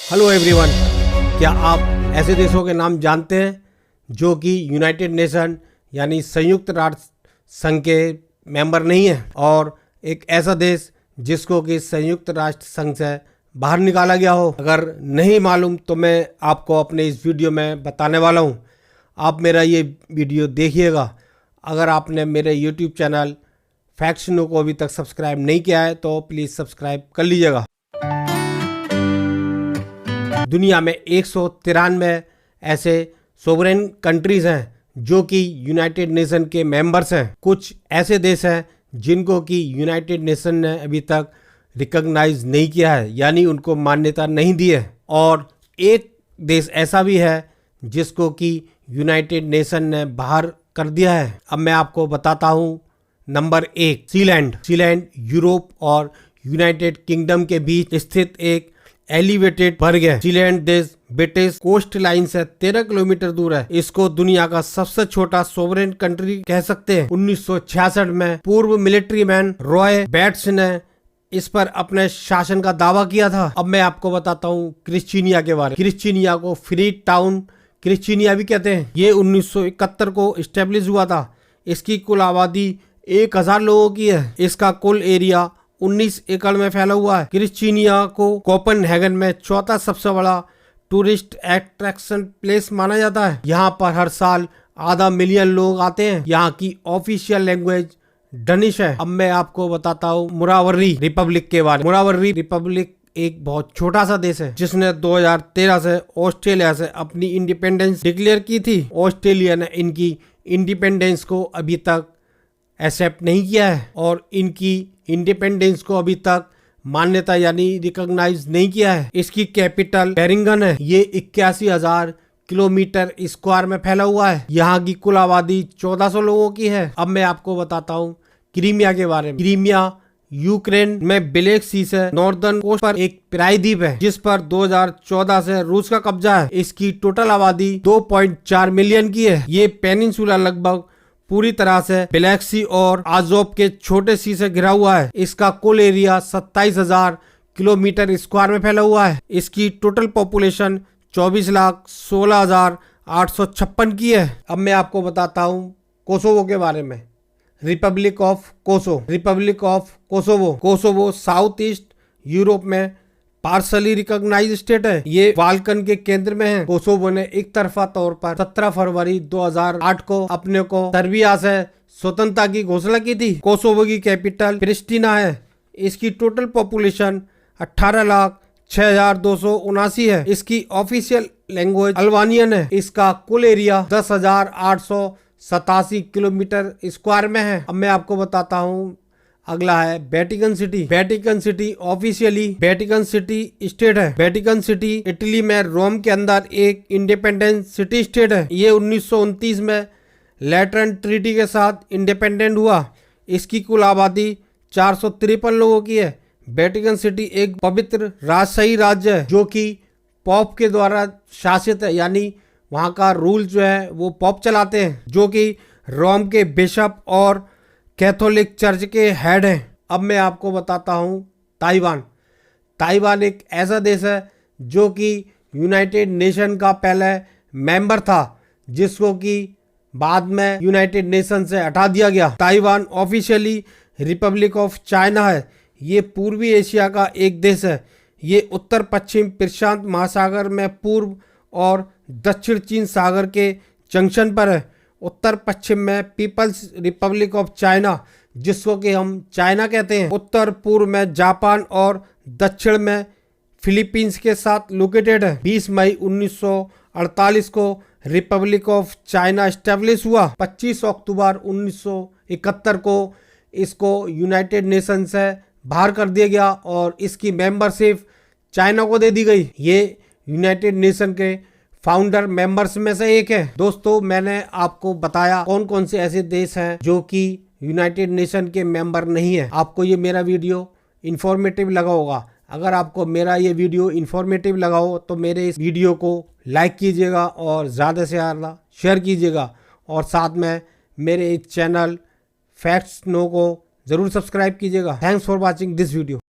Hello everyone, क्या आप ऐसे देशों के नाम जानते हैं जो कि यूनाइटेड नेशन यानी संयुक्त राष्ट्र संघ के मेंबर नहीं है, और एक ऐसा देश जिसको कि संयुक्त राष्ट्र संघ से बाहर निकाला गया हो? अगर नहीं मालूम तो मैं आपको अपने इस वीडियो में बताने वाला हूं। आप मेरा ये वीडियो देखिएगा। अगर आपने मेरे यूट्यूब चैनल फैक्ट्स नो को अभी तक सब्सक्राइब नहीं किया है तो प्लीज़ सब्सक्राइब कर लीजिएगा। दुनिया में 193 ऐसे सोवरेन कंट्रीज हैं जो कि यूनाइटेड नेशन के मेंबर्स हैं। कुछ ऐसे देश हैं जिनको कि यूनाइटेड नेशन ने अभी तक रिकॉग्नाइज नहीं किया है, यानी उनको मान्यता नहीं दी है। और एक देश ऐसा भी है जिसको कि यूनाइटेड नेशन ने बाहर कर दिया है। अब मैं आपको बताता हूँ। Number 1, Sealand. सीलैंड यूरोप और यूनाइटेड किंगडम के बीच स्थित एक एलिवेटेड बर्ग है। सीलैंड देश ब्रिटिश कोस्ट लाइन से 13 किलोमीटर दूर है। इसको दुनिया का सबसे छोटा सोवरेन कंट्री कह सकते हैं। 1966 में पूर्व मिलिट्री मैन रॉय बैट्स ने इस पर अपने शासन का दावा किया था। अब मैं आपको बताता हूँ क्रिश्चियनिया के बारे में। क्रिश्चियनिया को फ्री टाउन क्रिश्चियनिया भी कहते हैं। ये 1971 को स्टेब्लिश हुआ था। इसकी कुल आबादी 1000 लोगों की है। इसका कुल एरिया 19 एकड़ में फैला हुआ है। क्रिश्चियनिया को कोपेनहेगन में चौथा सबसे बड़ा टूरिस्ट अट्रैक्शन प्लेस माना जाता है। यहाँ पर हर साल आधा मिलियन लोग आते हैं। यहाँ की ऑफिशियल लैंग्वेज डनिश है। अब मैं आपको बताता हूँ मोरावरी रिपब्लिक के बारे में। मोरावरी रिपब्लिक एक बहुत छोटा सा देश है जिसने 2013 से ऑस्ट्रेलिया से अपनी इंडिपेंडेंस डिक्लेयर की थी। ऑस्ट्रेलिया ने इनकी इंडिपेंडेंस को अभी तक एक्सेप्ट नहीं किया है और इनकी इंडिपेंडेंस को अभी तक मान्यता यानी रिकॉग्नाइज नहीं किया है। इसकी कैपिटल बेरिंगन है। ये 81,000 किलोमीटर स्क्वायर में फैला हुआ है। यहाँ की कुल आबादी 1400 लोगों की है। अब मैं आपको बताता हूँ क्रीमिया के बारे में। क्रीमिया यूक्रेन में ब्लैक सी से नॉर्दर्न कोस्ट पर एक प्रायद्वीप है जिस पर 2014 से रूस का कब्जा है। इसकी टोटल आबादी 2.4 मिलियन की है। ये पेनिनसुला लगभग पूरी तरह से ब्लैक सी और आज़ोव के छोटे सी से घिरा हुआ है। इसका कुल एरिया 27,000 किलोमीटर स्क्वायर में फैला हुआ है। इसकी टोटल पॉपुलेशन 24,16,856 की है। अब मैं आपको बताता हूँ कोसोवो के बारे में। रिपब्लिक ऑफ कोसो। Republic of Kosovo. Kosovo south east Europe में पार्सली रिकॉग्नाइज स्टेट है। ये बाल्कन के केंद्र में है। कोसोवो ने एक तरफा तौर पर 17 फरवरी 2008 को अपने को सर्बिया से स्वतंत्रता की घोषणा की थी। कोसोवो की कैपिटल प्रिस्टिना है। इसकी टोटल पॉपुलेशन 18,06,279 है। इसकी ऑफिशियल लैंग्वेज अल्बानियन है। इसका कुल एरिया 10,887 किलोमीटर स्क्वायर में है। अब मैं आपको बताता हूँ। अगला है Vatican city. Vatican city officially Vatican city state है। वेटिकन सिटी इटली में रोम के अंदर एक इंडिपेंडेंट सिटी स्टेट है। ये 1929 में लैटरन ट्रीटी के साथ इंडिपेंडेंट हुआ। इसकी कुल आबादी 453 लोगों की है। वेटिकन सिटी एक पवित्र राजशाही राज्य है जो कि पॉप के द्वारा शासित है, यानी वहाँ का रूल जो है वो पॉप चलाते हैं जो कि रोम के बिशप और कैथोलिक चर्च के हेड हैं। अब मैं आपको बताता हूँ ताइवान। ताइवान एक ऐसा देश है जो कि यूनाइटेड नेशन का पहले मेंबर था जिसको कि बाद में यूनाइटेड नेशन से हटा दिया गया। Taiwan officially Republic of China है। ये पूर्वी एशिया का एक देश है। ये उत्तर पश्चिम प्रशांत महासागर में पूर्व और दक्षिण चीन सागर के जंक्शन पर है। उत्तर पश्चिम में पीपल्स रिपब्लिक ऑफ चाइना जिसको कि हम चाइना कहते हैं। उत्तर पूर्व में जापान और दक्षिण में फिलीपींस के साथ लोकेटेड है। 20 मई 1948 को रिपब्लिक ऑफ चाइना एस्टेब्लिश हुआ। 25 अक्टूबर 1971 को इसको यूनाइटेड नेशन से बाहर कर दिया गया और इसकी मेंबरशिप चाइना को दे दी गई। ये यूनाइटेड नेशन के फाउंडर मेंबर्स में से एक है। दोस्तों, मैंने आपको बताया कौन कौन से ऐसे देश हैं जो कि यूनाइटेड नेशन के मेंबर नहीं है। आपको ये मेरा वीडियो इन्फॉर्मेटिव लगा होगा। अगर आपको मेरा ये वीडियो इन्फॉर्मेटिव लगा हो तो मेरे इस वीडियो को लाइक कीजिएगा और ज़्यादा से ज़्यादा शेयर कीजिएगा, और साथ में मेरे इस चैनल फैक्ट्स नो को ज़रूर सब्सक्राइब कीजिएगा। Thanks for watching this video.